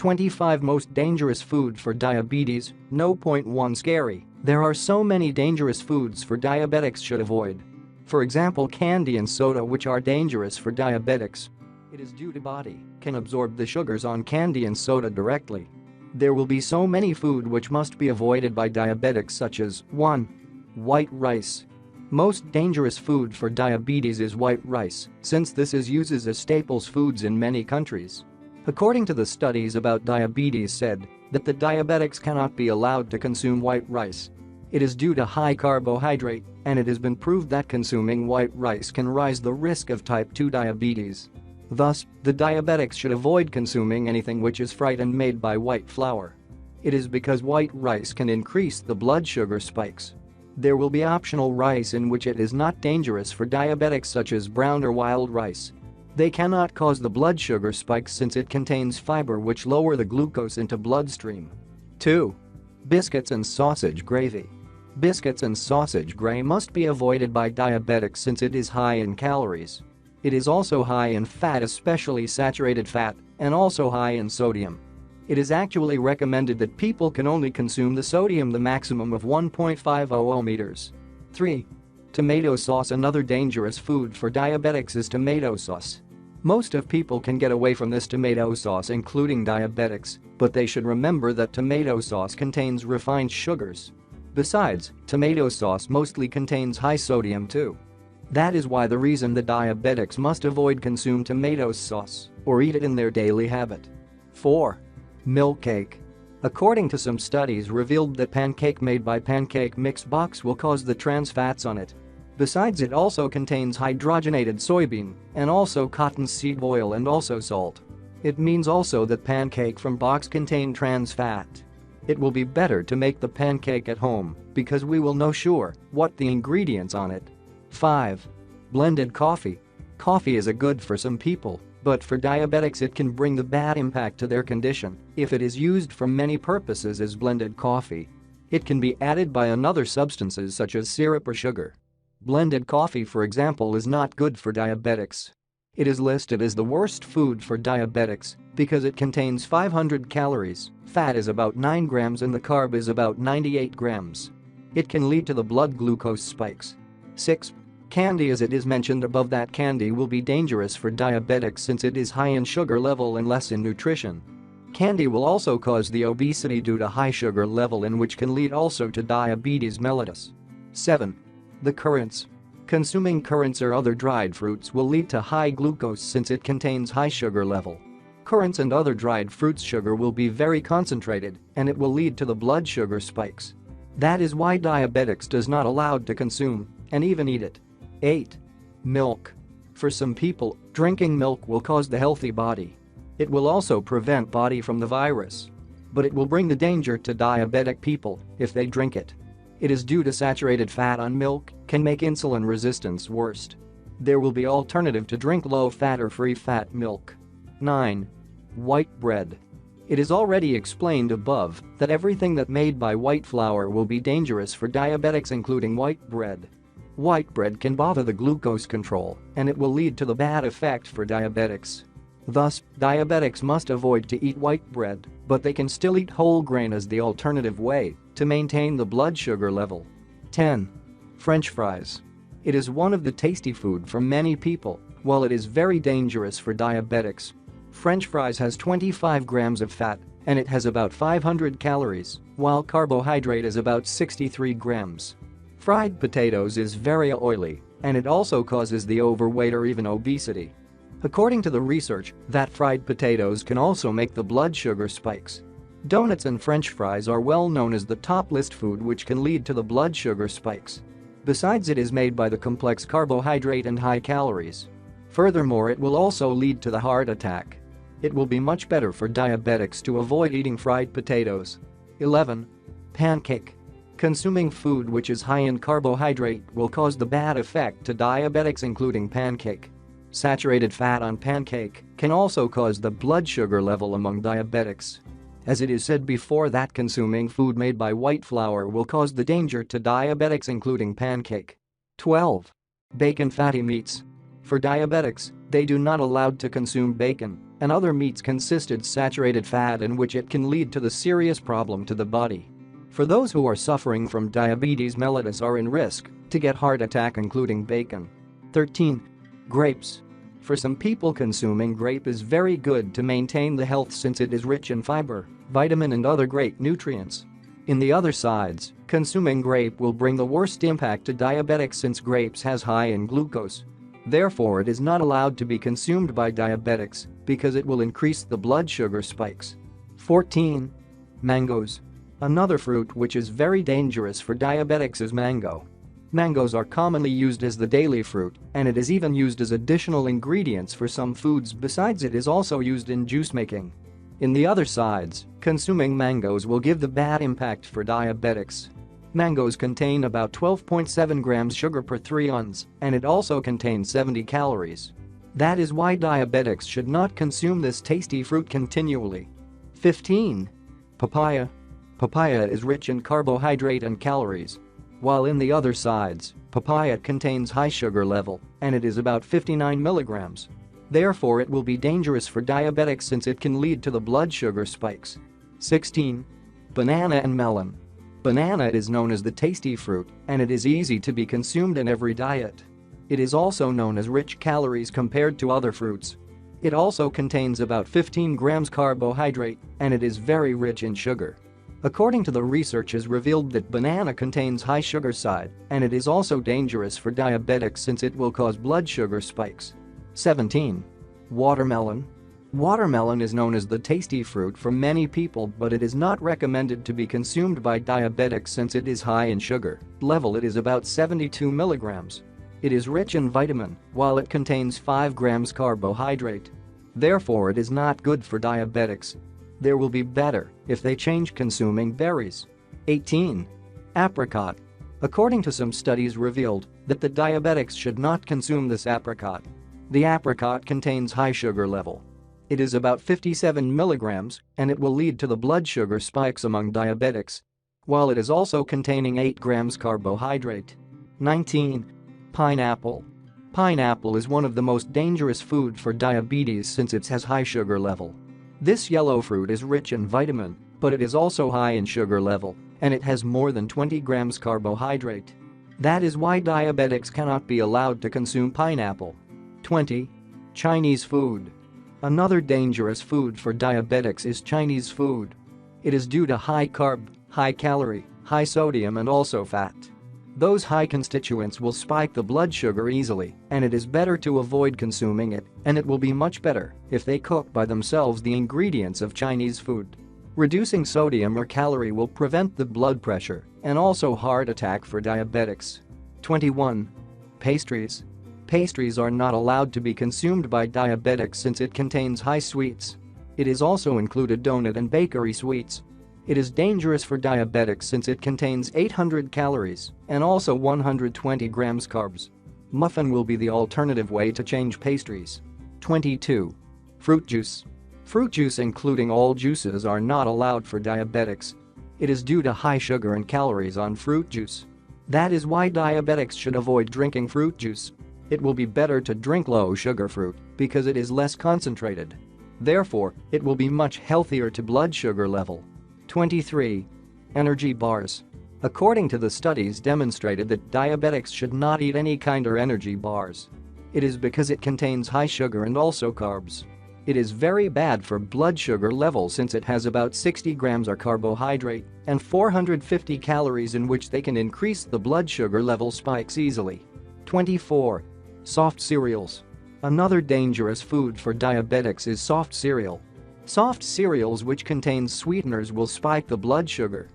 25 Most dangerous food for diabetes. No. 1 Scary. There are so many dangerous foods for diabetics should avoid. For example, candy and soda, which are dangerous for diabetics. It is due to body can absorb the sugars on candy and soda directly. There will be so many food which must be avoided by diabetics, such as 1. White rice. Most dangerous food for diabetes is white rice, since this is used as a staples foods in many countries. According to the studies about diabetes said that the diabetics cannot be allowed to consume white rice. It is due to high carbohydrate, and it has been proved that consuming white rice can raise the risk of type 2 diabetes. Thus, the diabetics should avoid consuming anything which is fried and made by white flour. It is because white rice can increase the blood sugar spikes. There will be optional rice in which it is not dangerous for diabetics, such as brown or wild rice. They cannot cause the blood sugar spikes since it contains fiber which lower the glucose into bloodstream. 2. Biscuits and sausage gravy. Biscuits and sausage gravy must be avoided by diabetics since it is high in calories. It is also high in fat, especially saturated fat, and also high in sodium. It is actually recommended that people can only consume the sodium the maximum of 1.500 meters. 3. Tomato sauce. Another dangerous food for diabetics is tomato sauce. Most of people can get away from this tomato sauce, including diabetics, but they should remember that tomato sauce contains refined sugars. Besides, tomato sauce mostly contains high sodium too. That is why the reason the diabetics must avoid consume tomato sauce or eat it in their daily habit. 4. Milk cake. According to some studies revealed that pancake made by pancake mix box will cause the trans fats on it. Besides, it also contains hydrogenated soybean and also cottonseed oil and also salt. It means also that pancake from box contain trans fat. It will be better to make the pancake at home because we will know sure what the ingredients on it. 5. Blended coffee. Coffee is a good for some people, but for diabetics it can bring the bad impact to their condition if it is used for many purposes as blended coffee. It can be added by another substances such as syrup or sugar. Blended coffee, for example, is not good for diabetics. It is listed as the worst food for diabetics because it contains 500 calories, fat is about 9 grams and the carb is about 98 grams. It can lead to the blood glucose spikes. 6. Candy. As it is mentioned above that candy will be dangerous for diabetics since it is high in sugar level and less in nutrition. Candy will also cause the obesity due to high sugar level, and which can lead also to diabetes mellitus. 7. The currants. Consuming currants or other dried fruits will lead to high glucose since it contains high sugar level. Currants and other dried fruits sugar will be very concentrated and it will lead to the blood sugar spikes. That is why diabetics does not allowed to consume and even eat it. 8. Milk. For some people, drinking milk will cause the healthy body. It will also prevent body from the virus. But it will bring the danger to diabetic people if they drink it. It is due to saturated fat on milk can make insulin resistance worse. There will be alternative to drink low-fat or free-fat milk. 9. White bread. It is already explained above that everything that made by white flour will be dangerous for diabetics, including white bread. White bread can bother the glucose control and it will lead to the bad effect for diabetics. Thus, diabetics must avoid to eat white bread, but they can still eat whole grain as the alternative way to maintain the blood sugar level. 10. French fries. It is one of the tasty food for many people, while it is very dangerous for diabetics. French fries has 25 grams of fat and it has about 500 calories, while carbohydrate is about 63 grams. Fried potatoes is very oily and it also causes the overweight or even obesity. According to the research, that fried potatoes can also make the blood sugar spikes. Donuts and French fries are well known as the top list food which can lead to the blood sugar spikes. Besides, it is made by the complex carbohydrate and high calories. Furthermore, it will also lead to the heart attack. It will be much better for diabetics to avoid eating fried potatoes. 11. Pancake. Consuming food which is high in carbohydrate will cause the bad effect to diabetics, including pancake. Saturated fat on pancake can also cause the blood sugar level among diabetics. As it is said before that consuming food made by white flour will cause the danger to diabetics, including pancake. 12. Bacon. Fatty meats. For diabetics, they do not allowed to consume bacon and other meats consisted saturated fat in which it can lead to the serious problem to the body. For those who are suffering from diabetes mellitus are in risk to get heart attack including bacon. 13. Grapes. For some people consuming grape is very good to maintain the health since it is rich in fiber, vitamin and other great nutrients. In the other sides, consuming grape will bring the worst impact to diabetics since grapes has high in glucose. Therefore it is not allowed to be consumed by diabetics because it will increase the blood sugar spikes. 14. Mangoes. Another fruit which is very dangerous for diabetics is mango. Mangoes are commonly used as the daily fruit, and it is even used as additional ingredients for some foods. Besides, it is also used in juice making. In the other sides, consuming mangoes will give the bad impact for diabetics. Mangoes contain about 12.7 grams sugar per 3 ounces, and it also contains 70 calories. That is why diabetics should not consume this tasty fruit continually. 15. Papaya. Papaya is rich in carbohydrate and calories. While in the other sides, papaya contains high sugar level, and it is about 59 milligrams. Therefore it will be dangerous for diabetics since it can lead to the blood sugar spikes. 16. Banana and melon. Banana is known as the tasty fruit, and it is easy to be consumed in every diet. It is also known as rich calories compared to other fruits. It also contains about 15 grams carbohydrate, and it is very rich in sugar. According to the research has revealed that banana contains high sugar side, and it is also dangerous for diabetics since it will cause blood sugar spikes. 17. Watermelon. Watermelon is known as the tasty fruit for many people, but it is not recommended to be consumed by diabetics since it is high in sugar level. It is about 72 milligrams. It is rich in vitamin, while it contains 5 grams carbohydrate. Therefore it is not good for diabetics. There will be better if they change consuming berries. 18. Apricot. According to some studies revealed that the diabetics should not consume this apricot. The apricot contains high sugar level. It is about 57 milligrams, and it will lead to the blood sugar spikes among diabetics, while it is also containing 8 grams carbohydrate. 19. Pineapple. Pineapple is one of the most dangerous food for diabetes since it has high sugar level. This yellow fruit is rich in vitamin, but it is also high in sugar level, and it has more than 20 grams carbohydrate. That is why diabetics cannot be allowed to consume pineapple. 20. Chinese food. Another dangerous food for diabetics is Chinese food. It is due to high carb, high calorie, high sodium and also fat. Those high constituents will spike the blood sugar easily, and it is better to avoid consuming it, and it will be much better if they cook by themselves the ingredients of Chinese food. Reducing sodium or calorie will prevent the blood pressure and also heart attack for diabetics. 21. Pastries. Pastries are not allowed to be consumed by diabetics since it contains high sweets. It is also included donut and bakery sweets. It is dangerous for diabetics since it contains 800 calories and also 120 grams carbs. Muffin will be the alternative way to change pastries. 22. Fruit juice. Fruit juice including all juices are not allowed for diabetics. It is due to high sugar and calories on fruit juice. That is why diabetics should avoid drinking fruit juice. It will be better to drink low-sugar fruit because it is less concentrated. Therefore, it will be much healthier to blood sugar level. 23. Energy bars. According to the studies demonstrated that diabetics should not eat any kind of energy bars. It is because it contains high sugar and also carbs. It is very bad for blood sugar level since it has about 60 grams of carbohydrate and 450 calories in which they can increase the blood sugar level spikes easily. 24. Soft cereals. Another dangerous food for diabetics is soft cereal. Soft cereals which contains sweeteners will spike the blood sugar.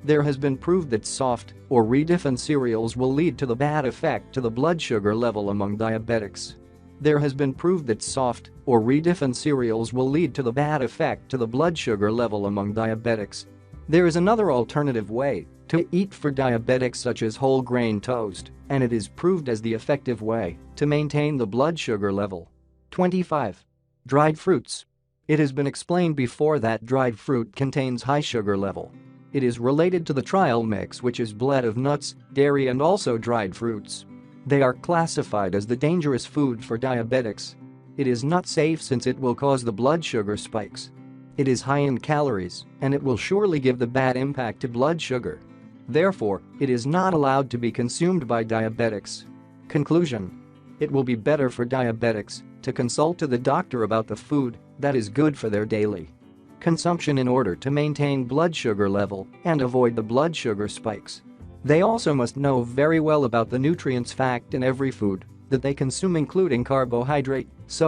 There has been proved that soft or redefined cereals will lead to the bad effect to the blood sugar level among diabetics. There has been proved that soft or redefined cereals will lead to the bad effect to the blood sugar level among diabetics. There is another alternative way to eat for diabetics such as whole grain toast, and it is proved as the effective way to maintain the blood sugar level. 25. Dried fruits. It has been explained before that dried fruit contains high sugar level. It is related to the trial mix which is blend of nuts, dairy and also dried fruits. They are classified as the dangerous food for diabetics. It is not safe since it will cause the blood sugar spikes. It is high in calories, and it will surely give the bad impact to blood sugar. Therefore, it is not allowed to be consumed by diabetics. Conclusion: it will be better for diabetics to consult to the doctor about the food that is good for their daily consumption in order to maintain blood sugar level and avoid the blood sugar spikes. They also must know very well about the nutrients fact in every food that they consume, including carbohydrate, sodium,